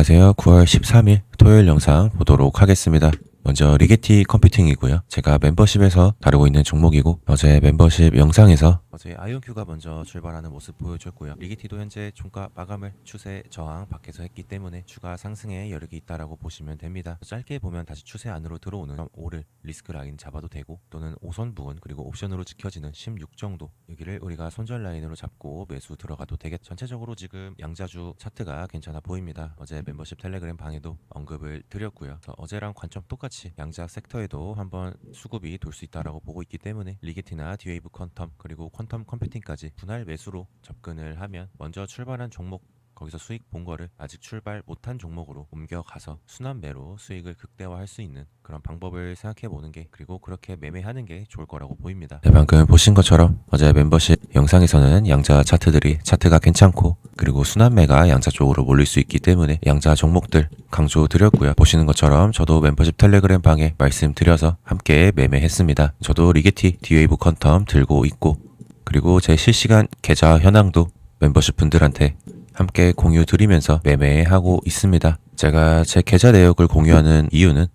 안녕하세요. 9월 13일 토요일 영상 보도록 하겠습니다. 먼저 리게티 컴퓨팅이고요. 제가 멤버십에서 다루고 있는 종목이고, 어제 멤버십 영상에서 어제 아이온큐가 먼저 출발하는 모습 보여줬고요. 리게티도 현재 종가 마감을 추세 저항 밖에서 했기 때문에 추가 상승에 여력이 있다라고 보시면 됩니다. 짧게 보면 다시 추세 안으로 들어오는 5를 리스크 라인 잡아도 되고, 또는 5선 부근 그리고 옵션으로 지켜지는 16 정도, 여기를 우리가 손절 라인으로 잡고 매수 들어가도 되겠죠. 전체적으로 지금 양자주 차트가 괜찮아 보입니다. 어제 멤버십 텔레그램 방에도 언급을 드렸고요. 어제랑 관점 똑같이 양자 섹터에도 한번 수급이 돌 수 있다라고 보고 있기 때문에 리게티나 디웨이브 퀀텀 그리고 퀀텀 컴퓨팅까지 분할 매수로 접근을 하면, 먼저 출발한 종목 거기서 수익 본 거를 아직 출발 못한 종목으로 옮겨가서 순환매로 수익을 극대화할 수 있는 그런 방법을 생각해 보는 게, 그리고 그렇게 매매하는 게 좋을 거라고 보입니다. 네, 방금 보신 것처럼 어제 멤버십 영상에서는 양자 차트가 괜찮고, 그리고 순환매가 양자 쪽으로 몰릴 수 있기 때문에 양자 종목들 강조 드렸고요. 보시는 것처럼 저도 멤버십 텔레그램 방에 말씀드려서 함께 매매했습니다. 저도 리게티 디웨이브 퀀텀 들고 있고, 그리고 제 실시간 계좌 현황도 멤버십 분들한테 함께 공유 드리면서 매매하고 있습니다. 제가 제 계좌 내역을 공유하는 이유는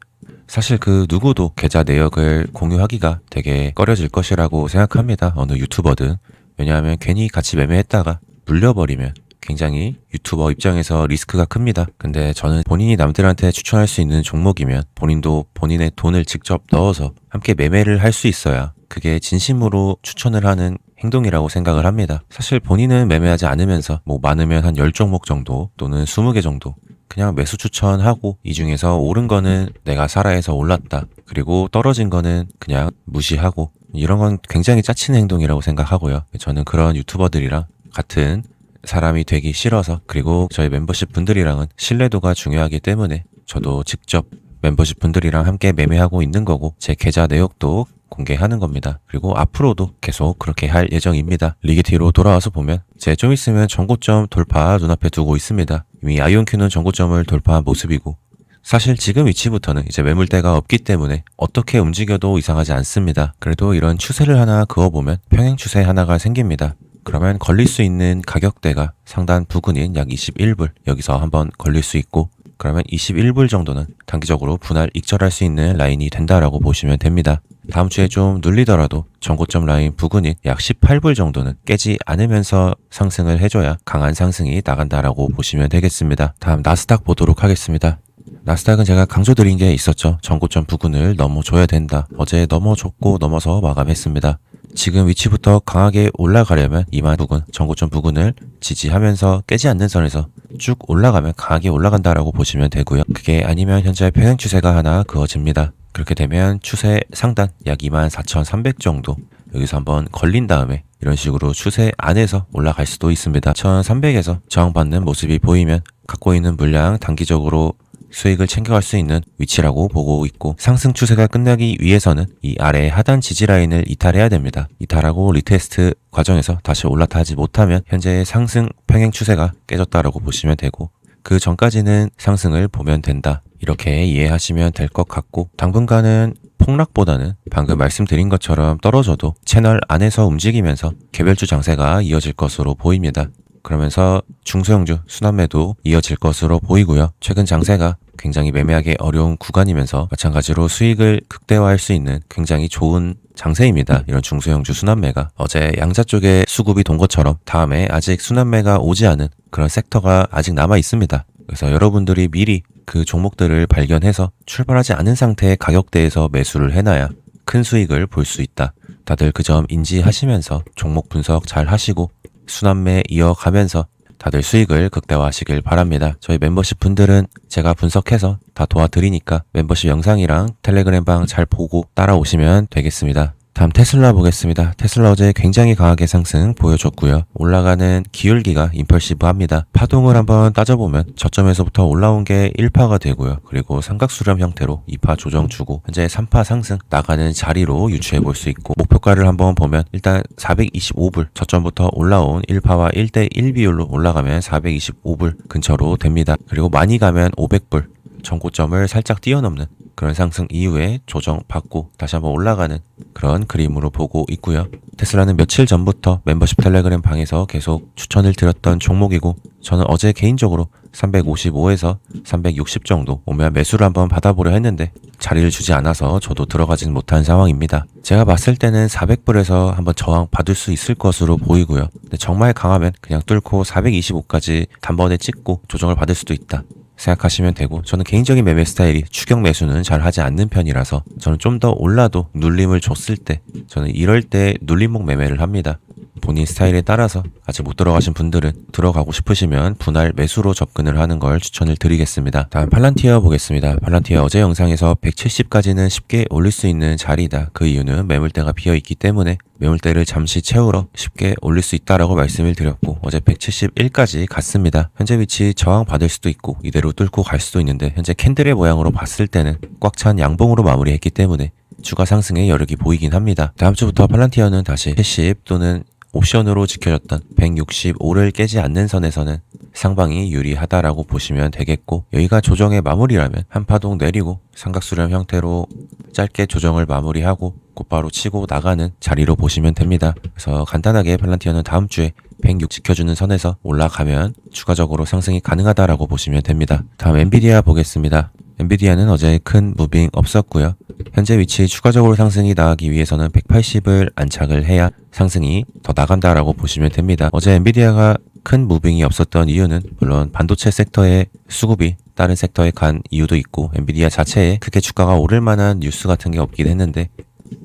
사실 그 누구도 계좌 내역을 공유하기가 되게 꺼려질 것이라고 생각합니다. 어느 유튜버든. 왜냐하면 괜히 같이 매매했다가 물려버리면 굉장히 유튜버 입장에서 리스크가 큽니다. 근데 저는 본인이 남들한테 추천할 수 있는 종목이면 본인도 본인의 돈을 직접 넣어서 함께 매매를 할 수 있어야 그게 진심으로 추천을 하는 행동이라고 생각을 합니다. 사실 본인은 매매하지 않으면서 많으면 한 10종목 정도 또는 20개 정도 그냥 매수 추천하고, 이 중에서 오른 거는 내가 살아해서 올랐다, 그리고 떨어진 거는 그냥 무시하고, 이런 건 굉장히 짜치는 행동이라고 생각하고요. 저는 그런 유튜버들이랑 같은 사람이 되기 싫어서, 그리고 저희 멤버십 분들이랑은 신뢰도가 중요하기 때문에 저도 직접 멤버십 분들이랑 함께 매매하고 있는 거고, 제 계좌 내역도 공개하는 겁니다. 그리고 앞으로도 계속 그렇게 할 예정입니다. 리게티로 돌아와서 보면 제 좀 있으면 전고점 돌파 눈앞에 두고 있습니다. 이미 아이온큐는 전고점을 돌파한 모습이고, 사실 지금 위치부터는 이제 매물대가 없기 때문에 어떻게 움직여도 이상하지 않습니다. 그래도 이런 추세를 하나 그어보면 평행 추세 하나가 생깁니다. 그러면 걸릴 수 있는 가격대가 상단 부근인 약 21불, 여기서 한번 걸릴 수 있고, 그러면 21불 정도는 단기적으로 분할 익절할 수 있는 라인이 된다라고 보시면 됩니다. 다음 주에 좀 눌리더라도 전고점 라인 부근인 약 18불 정도는 깨지 않으면서 상승을 해줘야 강한 상승이 나간다라고 보시면 되겠습니다. 다음 나스닥 보도록 하겠습니다. 나스닥은 제가 강조드린 게 있었죠. 전고점 부근을 넘어줘야 된다. 어제 넘어줬고 넘어서 마감했습니다. 지금 위치부터 강하게 올라가려면 2만 부근, 전고점 부근을 지지하면서 깨지 않는 선에서 쭉 올라가면 강하게 올라간다라고 보시면 되고요. 그게 아니면 현재 평행 추세가 하나 그어집니다. 그렇게 되면 추세 상단 약 24,300 정도, 여기서 한번 걸린 다음에 이런 식으로 추세 안에서 올라갈 수도 있습니다. 1,300에서 저항받는 모습이 보이면 갖고 있는 물량 단기적으로 수익을 챙겨갈 수 있는 위치라고 보고 있고, 상승 추세가 끝나기 위해서는 이 아래 하단 지지 라인을 이탈해야 됩니다. 이탈하고 리테스트 과정에서 다시 올라타지 못하면 현재의 상승 평행 추세가 깨졌다라고 보시면 되고, 그 전까지는 상승을 보면 된다, 이렇게 이해하시면 될 것 같고, 당분간은 폭락보다는 방금 말씀드린 것처럼 떨어져도 채널 안에서 움직이면서 개별주 장세가 이어질 것으로 보입니다. 그러면서 중소형주 순환매도 이어질 것으로 보이고요. 최근 장세가 굉장히 매매하기 어려운 구간이면서 마찬가지로 수익을 극대화할 수 있는 굉장히 좋은 장세입니다. 이런 중소형주 순환매가 어제 양자 쪽에 수급이 돈 것처럼 다음에 아직 순환매가 오지 않은 그런 섹터가 아직 남아 있습니다. 그래서 여러분들이 미리 그 종목들을 발견해서 출발하지 않은 상태의 가격대에서 매수를 해놔야 큰 수익을 볼 수 있다. 다들 그 점 인지하시면서 종목 분석 잘 하시고 순환매 이어가면서 다들 수익을 극대화하시길 바랍니다. 저희 멤버십 분들은 제가 분석해서 다 도와드리니까 멤버십 영상이랑 텔레그램 방 잘 보고 따라오시면 되겠습니다. 다음 테슬라 보겠습니다. 테슬라 어제 굉장히 강하게 상승 보여줬고요. 올라가는 기울기가 임펄시브합니다. 파동을 한번 따져보면 저점에서부터 올라온 게 1파가 되고요. 그리고 삼각수렴 형태로 2파 조정 주고 현재 3파 상승 나가는 자리로 유추해 볼 수 있고, 목표가를 한번 보면 일단 425불, 저점부터 올라온 1파와 1대1 비율로 올라가면 425불 근처로 됩니다. 그리고 많이 가면 500불, 전고점을 살짝 뛰어넘는 그런 상승 이후에 조정받고 다시 한번 올라가는 그런 그림으로 보고 있고요. 테슬라는 며칠 전부터 멤버십 텔레그램 방에서 계속 추천을 드렸던 종목이고 저는 어제 개인적으로 355에서 360 정도 오면 매수를 한번 받아보려 했는데 자리를 주지 않아서 저도 들어가진 못한 상황입니다. 제가 봤을 때는 400불에서 한번 저항 받을 수 있을 것으로 보이고요. 근데 정말 강하면 그냥 뚫고 425까지 단번에 찍고 조정을 받을 수도 있다 생각하시면 되고, 저는 개인적인 매매 스타일이 추격 매수는 잘 하지 않는 편이라서 저는 좀 더 올라도 눌림을 줬을 때, 저는 이럴 때 눌림목 매매를 합니다. 본인 스타일에 따라서 아직 못 들어가신 분들은 들어가고 싶으시면 분할 매수로 접근을 하는 걸 추천을 드리겠습니다. 다음 팔란티어 보겠습니다. 팔란티어 어제 영상에서 170까지는 쉽게 올릴 수 있는 자리다. 그 이유는 매물대가 비어있기 때문에 매물대를 잠시 채우러 쉽게 올릴 수 있다라고 말씀을 드렸고, 어제 171까지 갔습니다. 현재 위치 저항 받을 수도 있고 이대로 뚫고 갈 수도 있는데, 현재 캔들의 모양으로 봤을 때는 꽉 찬 양봉으로 마무리했기 때문에 추가 상승의 여력이 보이긴 합니다. 다음 주부터 팔란티어는 다시 패시브 또는 옵션으로 지켜졌던 165를 깨지 않는 선에서는 상방이 유리하다라고 보시면 되겠고, 여기가 조정의 마무리라면 한 파동 내리고 삼각수렴 형태로 짧게 조정을 마무리하고 곧바로 치고 나가는 자리로 보시면 됩니다. 그래서 간단하게 팔란티어는 다음 주에 106 지켜주는 선에서 올라가면 추가적으로 상승이 가능하다라고 보시면 됩니다. 다음 엔비디아 보겠습니다. 엔비디아는 어제 큰 무빙 없었고요. 현재 위치 추가적으로 상승이 나가기 위해서는 180을 안착을 해야 상승이 더 나간다라고 보시면 됩니다. 어제 엔비디아가 큰 무빙이 없었던 이유는 물론 반도체 섹터의 수급이 다른 섹터에 간 이유도 있고, 엔비디아 자체에 크게 주가가 오를 만한 뉴스 같은 게 없긴 했는데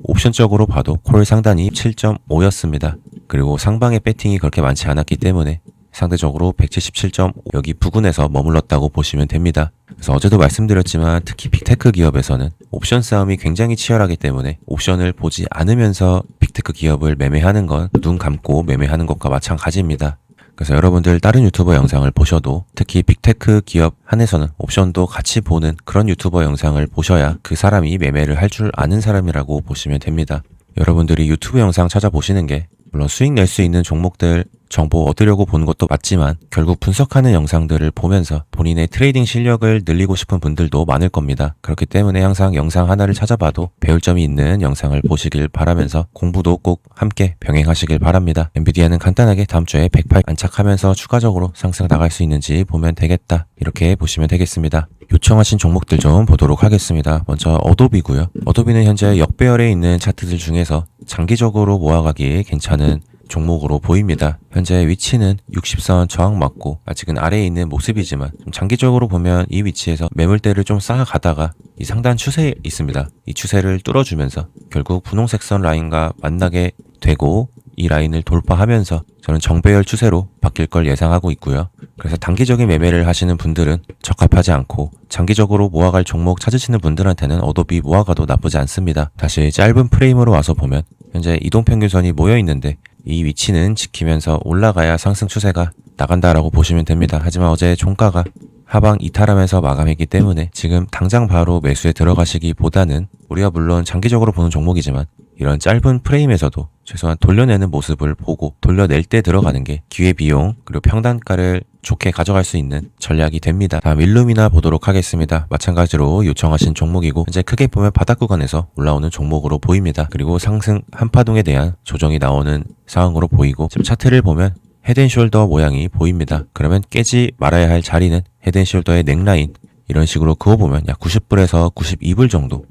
옵션적으로 봐도 콜 상단이 7.5였습니다. 그리고 상방의 배팅이 그렇게 많지 않았기 때문에 상대적으로 177.5 여기 부근에서 머물렀다고 보시면 됩니다. 그래서 어제도 말씀드렸지만 특히 빅테크 기업에서는 옵션 싸움이 굉장히 치열하기 때문에 옵션을 보지 않으면서 빅테크 기업을 매매하는 건 눈 감고 매매하는 것과 마찬가지입니다. 그래서 여러분들 다른 유튜버 영상을 보셔도 특히 빅테크 기업 한에서는 옵션도 같이 보는 그런 유튜버 영상을 보셔야 그 사람이 매매를 할 줄 아는 사람이라고 보시면 됩니다. 여러분들이 유튜브 영상 찾아보시는 게 물론 수익 낼 수 있는 종목들 정보 얻으려고 보는 것도 맞지만 결국 분석하는 영상들을 보면서 본인의 트레이딩 실력을 늘리고 싶은 분들도 많을 겁니다. 그렇기 때문에 항상 영상 하나를 찾아봐도 배울 점이 있는 영상을 보시길 바라면서 공부도 꼭 함께 병행하시길 바랍니다. 엔비디아는 간단하게 다음 주에 108 안착하면서 추가적으로 상승 나갈 수 있는지 보면 되겠다, 이렇게 보시면 되겠습니다. 요청하신 종목들 좀 보도록 하겠습니다. 먼저 어도비고요. 어도비는 현재 역배열에 있는 차트들 중에서 장기적으로 모아가기에 괜찮은 종목으로 보입니다. 현재 위치는 60선 저항 맞고 아직은 아래에 있는 모습이지만 좀 장기적으로 보면 이 위치에서 매물대를 좀 쌓아가다가 이 상단 추세에 있습니다. 이 추세를 뚫어주면서 결국 분홍색 선 라인과 만나게 되고 이 라인을 돌파하면서 저는 정배열 추세로 바뀔 걸 예상하고 있고요. 그래서 단기적인 매매를 하시는 분들은 적합하지 않고 장기적으로 모아갈 종목 찾으시는 분들한테는 어도비 모아가도 나쁘지 않습니다. 다시 짧은 프레임으로 와서 보면 현재 이동평균선이 모여 있는데 이 위치는 지키면서 올라가야 상승 추세가 나간다라고 보시면 됩니다. 하지만 어제 종가가 하방 이탈하면서 마감했기 때문에 지금 당장 바로 매수에 들어가시기보다는 우리가 물론 장기적으로 보는 종목이지만 이런 짧은 프레임에서도 최소한 돌려내는 모습을 보고 돌려낼 때 들어가는 게 기회비용 그리고 평단가를 좋게 가져갈 수 있는 전략이 됩니다. 다음 일루미나 보도록 하겠습니다. 마찬가지로 요청하신 종목이고 현재 크게 보면 바닥 구간에서 올라오는 종목으로 보입니다. 그리고 상승 한파동에 대한 조정이 나오는 상황으로 보이고 지금 차트를 보면 헤드앤숄더 모양이 보입니다. 그러면 깨지 말아야 할 자리는 헤드앤숄더의 넥라인, 이런 식으로 그어보면 약 90불에서 92불 정도,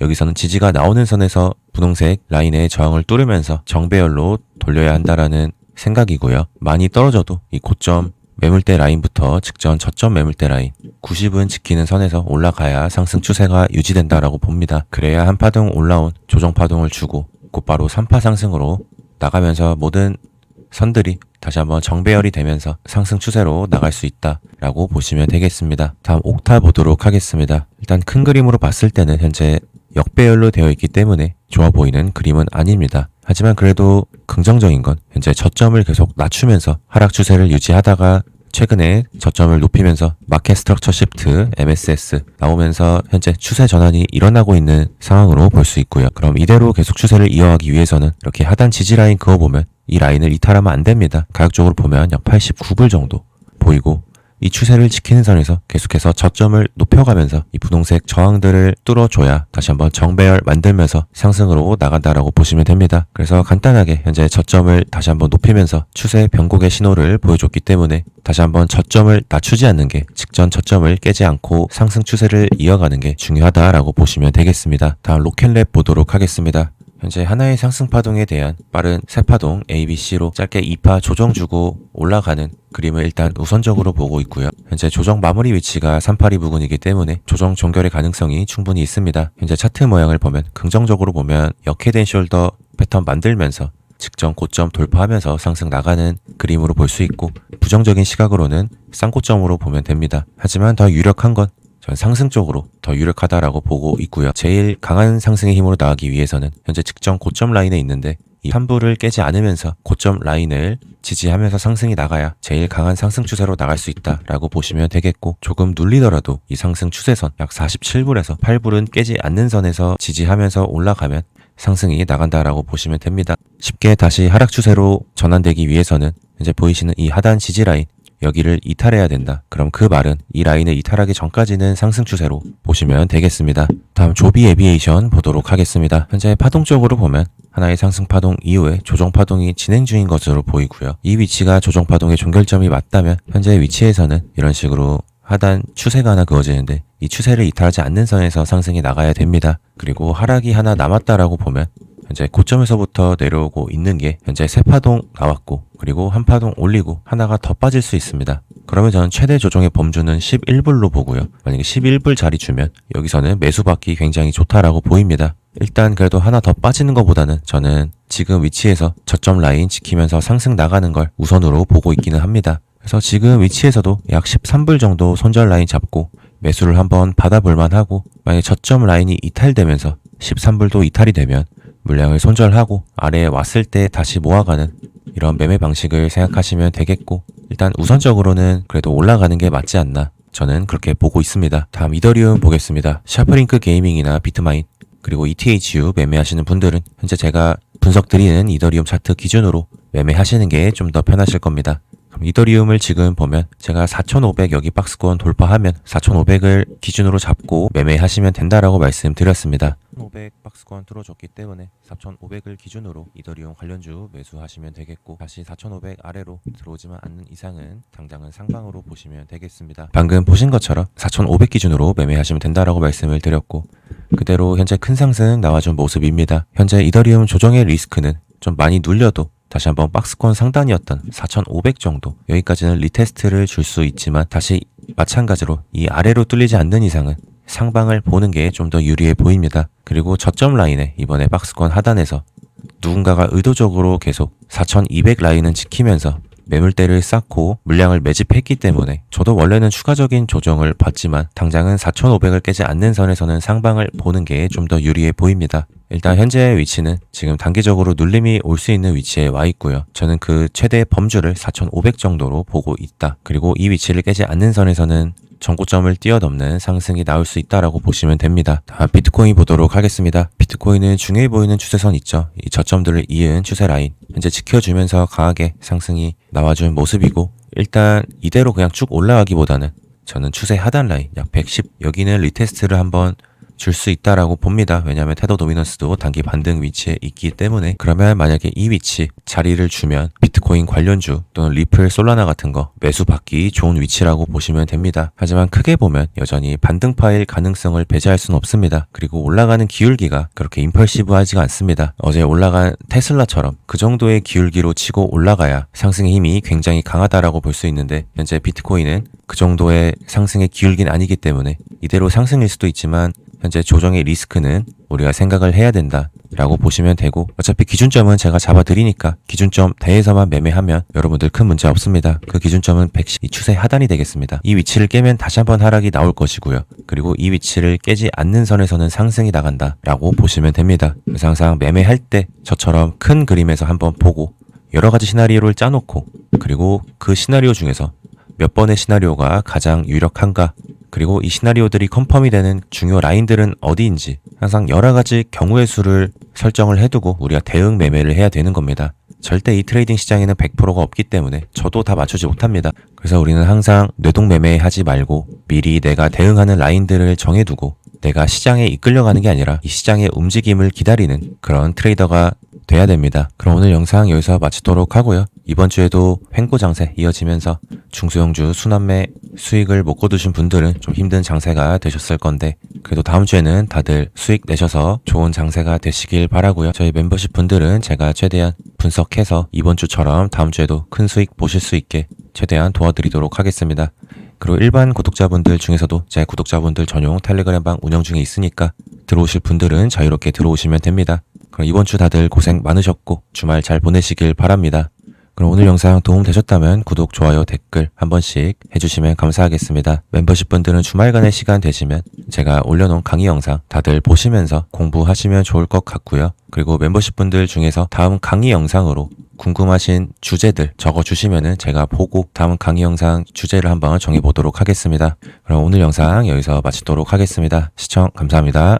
여기서는 지지가 나오는 선에서 분홍색 라인의 저항을 뚫으면서 정배열로 돌려야 한다라는 생각이고요. 많이 떨어져도 이 고점 매물대 라인부터 직전 저점 매물대 라인 90은 지키는 선에서 올라가야 상승 추세가 유지된다라고 봅니다. 그래야 한파동 올라온 조정파동을 주고 곧바로 3파 상승으로 나가면서 모든 선들이 다시 한번 정배열이 되면서 상승 추세로 나갈 수 있다라고 보시면 되겠습니다. 다음 옥타 보도록 하겠습니다. 일단 큰 그림으로 봤을 때는 현재 역배열로 되어 있기 때문에 좋아 보이는 그림은 아닙니다. 하지만 그래도 긍정적인 건 현재 저점을 계속 낮추면서 하락 추세를 유지하다가 최근에 저점을 높이면서 마켓 스트럭처 시프트 MSS 나오면서 현재 추세 전환이 일어나고 있는 상황으로 볼 수 있고요. 그럼 이대로 계속 추세를 이어가기 위해서는 이렇게 하단 지지 라인 그어보면 이 라인을 이탈하면 안 됩니다. 가격적으로 보면 약 89불 정도 보이고 이 추세를 지키는 선에서 계속해서 저점을 높여가면서 이 분홍색 저항들을 뚫어줘야 다시 한번 정배열 만들면서 상승으로 나간다라고 보시면 됩니다. 그래서 간단하게 현재 저점을 다시 한번 높이면서 추세 변곡의 신호를 보여줬기 때문에 다시 한번 저점을 낮추지 않는 게, 직전 저점을 깨지 않고 상승 추세를 이어가는 게 중요하다라고 보시면 되겠습니다. 다음 로켓랩 보도록 하겠습니다. 현재 하나의 상승 파동에 대한 빠른 세 파동 ABC로 짧게 2파 조정 주고 올라가는 그림을 일단 우선적으로 보고 있고요. 현재 조정 마무리 위치가 382 부근이기 때문에 조정 종결의 가능성이 충분히 있습니다. 현재 차트 모양을 보면 긍정적으로 보면 역회된 숄더 패턴 만들면서 직전 고점 돌파하면서 상승 나가는 그림으로 볼 수 있고, 부정적인 시각으로는 쌍고점으로 보면 됩니다. 하지만 더 유력한 건 전 상승 쪽으로 더 유력하다라고 보고 있고요. 제일 강한 상승의 힘으로 나가기 위해서는 현재 직전 고점 라인에 있는데 이 환부를 깨지 않으면서 고점 라인을 지지하면서 상승이 나가야 제일 강한 상승 추세로 나갈 수 있다라고 보시면 되겠고, 조금 눌리더라도 이 상승 추세선 약 47불에서 8불은 깨지 않는 선에서 지지하면서 올라가면 상승이 나간다라고 보시면 됩니다. 쉽게 다시 하락 추세로 전환되기 위해서는 현재 보이시는 이 하단 지지 라인, 여기를 이탈해야 된다. 그럼 그 말은 이 라인을 이탈하기 전까지는 상승 추세로 보시면 되겠습니다. 다음 조비 에비에이션 보도록 하겠습니다. 현재 파동적으로 보면 하나의 상승 파동 이후에 조정 파동이 진행 중인 것으로 보이고요. 이 위치가 조정 파동의 종결점이 맞다면 현재 위치에서는 이런 식으로 하단 추세가 하나 그어지는데 이 추세를 이탈하지 않는 선에서 상승이 나가야 됩니다. 그리고 하락이 하나 남았다라고 보면 현재 고점에서부터 내려오고 있는 게 현재 세 파동 나왔고, 그리고 한 파동 올리고 하나가 더 빠질 수 있습니다. 그러면 저는 최대 조정의 범주는 11불로 보고요. 만약에 11불 자리 주면 여기서는 매수받기 굉장히 좋다라고 보입니다. 일단 그래도 하나 더 빠지는 것보다는 저는 지금 위치에서 저점 라인 지키면서 상승 나가는 걸 우선으로 보고 있기는 합니다. 그래서 지금 위치에서도 약 13불 정도 손절 라인 잡고 매수를 한번 받아볼만 하고, 만약에 저점 라인이 이탈되면서 13불도 이탈이 되면 물량을 손절하고 아래에 왔을 때 다시 모아가는 이런 매매 방식을 생각하시면 되겠고, 일단 우선적으로는 그래도 올라가는 게 맞지 않나, 저는 그렇게 보고 있습니다. 다음 이더리움 보겠습니다. 샤프링크 게이밍이나 비트마인 그리고 ETHU 매매하시는 분들은 현재 제가 분석드리는 이더리움 차트 기준으로 매매하시는 게 좀 더 편하실 겁니다. 그럼 이더리움을 지금 보면 제가 4,500 여기 박스권 돌파하면 4,500을 기준으로 잡고 매매하시면 된다라고 말씀드렸습니다. 500 박스권 뚫어줬기 때문에 4,500을 기준으로 이더리움 관련주 매수하시면 되겠고, 다시 4,500 아래로 들어오지만 않는 이상은 당장은 상방으로 보시면 되겠습니다. 방금 보신 것처럼 4,500 기준으로 매매하시면 된다라고 말씀을 드렸고, 그대로 현재 큰 상승 나와준 모습입니다. 현재 이더리움 조정의 리스크는 좀 많이 눌려도 다시 한번 박스권 상단이었던 4,500 정도, 여기까지는 리테스트를 줄 수 있지만 다시 마찬가지로 이 아래로 뚫리지 않는 이상은 상방을 보는 게 좀 더 유리해 보입니다. 그리고 저점 라인에 이번에 박스권 하단에서 누군가가 의도적으로 계속 4,200 라인은 지키면서 매물대를 쌓고 물량을 매집했기 때문에 저도 원래는 추가적인 조정을 받지만 당장은 4,500을 깨지 않는 선에서는 상방을 보는 게 좀 더 유리해 보입니다. 일단 현재의 위치는 지금 단기적으로 눌림이 올 수 있는 위치에 와 있고요. 저는 그 최대 범주를 4,500 정도로 보고 있다. 그리고 이 위치를 깨지 않는 선에서는 전고점을 뛰어넘는 상승이 나올 수 있다라고 보시면 됩니다. 다음 비트코인 보도록 하겠습니다. 비트코인은 중요해 보이는 추세선 있죠. 이 저점들을 이은 추세 라인 현재 지켜주면서 강하게 상승이 나와준 모습이고, 일단 이대로 그냥 쭉 올라가기보다는 저는 추세 하단 라인 약 110 여기는 리테스트를 한번 줄 수 있다라고 봅니다. 왜냐하면 테더 도미넌스도 단기 반등 위치에 있기 때문에. 그러면 만약에 이 위치 자리를 주면 비트코인 관련주 또는 리플, 솔라나 같은 거 매수 받기 좋은 위치라고 보시면 됩니다. 하지만 크게 보면 여전히 반등파일 가능성을 배제할 수는 없습니다. 그리고 올라가는 기울기가 그렇게 임펄시브하지가 않습니다. 어제 올라간 테슬라처럼 그 정도의 기울기로 치고 올라가야 상승의 힘이 굉장히 강하다라고 볼 수 있는데, 현재 비트코인은 그 정도의 상승의 기울기는 아니기 때문에 이대로 상승일 수도 있지만 현재 조정의 리스크는 우리가 생각을 해야 된다라고 보시면 되고, 어차피 기준점은 제가 잡아드리니까 기준점 대에서만 매매하면 여러분들 큰 문제 없습니다. 그 기준점은 110 이 추세 하단이 되겠습니다. 이 위치를 깨면 다시 한번 하락이 나올 것이고요. 그리고 이 위치를 깨지 않는 선에서는 상승이 나간다라고 보시면 됩니다. 그래서 항상 매매할 때 저처럼 큰 그림에서 한번 보고 여러 가지 시나리오를 짜놓고, 그리고 그 시나리오 중에서 몇 번의 시나리오가 가장 유력한가, 그리고 이 시나리오들이 컨펌이 되는 중요 라인들은 어디인지 항상 여러 가지 경우의 수를 설정을 해두고 우리가 대응 매매를 해야 되는 겁니다. 절대 이 트레이딩 시장에는 100%가 없기 때문에 저도 다 맞추지 못합니다. 그래서 우리는 항상 뇌동매매 하지 말고 미리 내가 대응하는 라인들을 정해두고 내가 시장에 이끌려가는 게 아니라 이 시장의 움직임을 기다리는 그런 트레이더가 돼야 됩니다. 그럼 오늘 영상 여기서 마치도록 하고요. 이번 주에도 횡보 장세 이어지면서 중소형주 순환매 수익을 못 거두신 분들은 좀 힘든 장세가 되셨을 건데 그래도 다음 주에는 다들 수익 내셔서 좋은 장세가 되시길 바라고요. 저희 멤버십 분들은 제가 최대한 분석해서 이번 주처럼 다음 주에도 큰 수익 보실 수 있게 최대한 도와드리도록 하겠습니다. 그리고 일반 구독자분들 중에서도 제 구독자분들 전용 텔레그램방 운영 중에 있으니까 들어오실 분들은 자유롭게 들어오시면 됩니다. 그럼 이번 주 다들 고생 많으셨고 주말 잘 보내시길 바랍니다. 그럼 오늘 영상 도움 되셨다면 구독, 좋아요, 댓글 한 번씩 해주시면 감사하겠습니다. 멤버십 분들은 주말간의 시간 되시면 제가 올려놓은 강의 영상 다들 보시면서 공부하시면 좋을 것 같고요. 그리고 멤버십 분들 중에서 다음 강의 영상으로 궁금하신 주제들 적어주시면은 제가 보고 다음 강의 영상 주제를 한번 정해보도록 하겠습니다. 그럼 오늘 영상 여기서 마치도록 하겠습니다. 시청 감사합니다.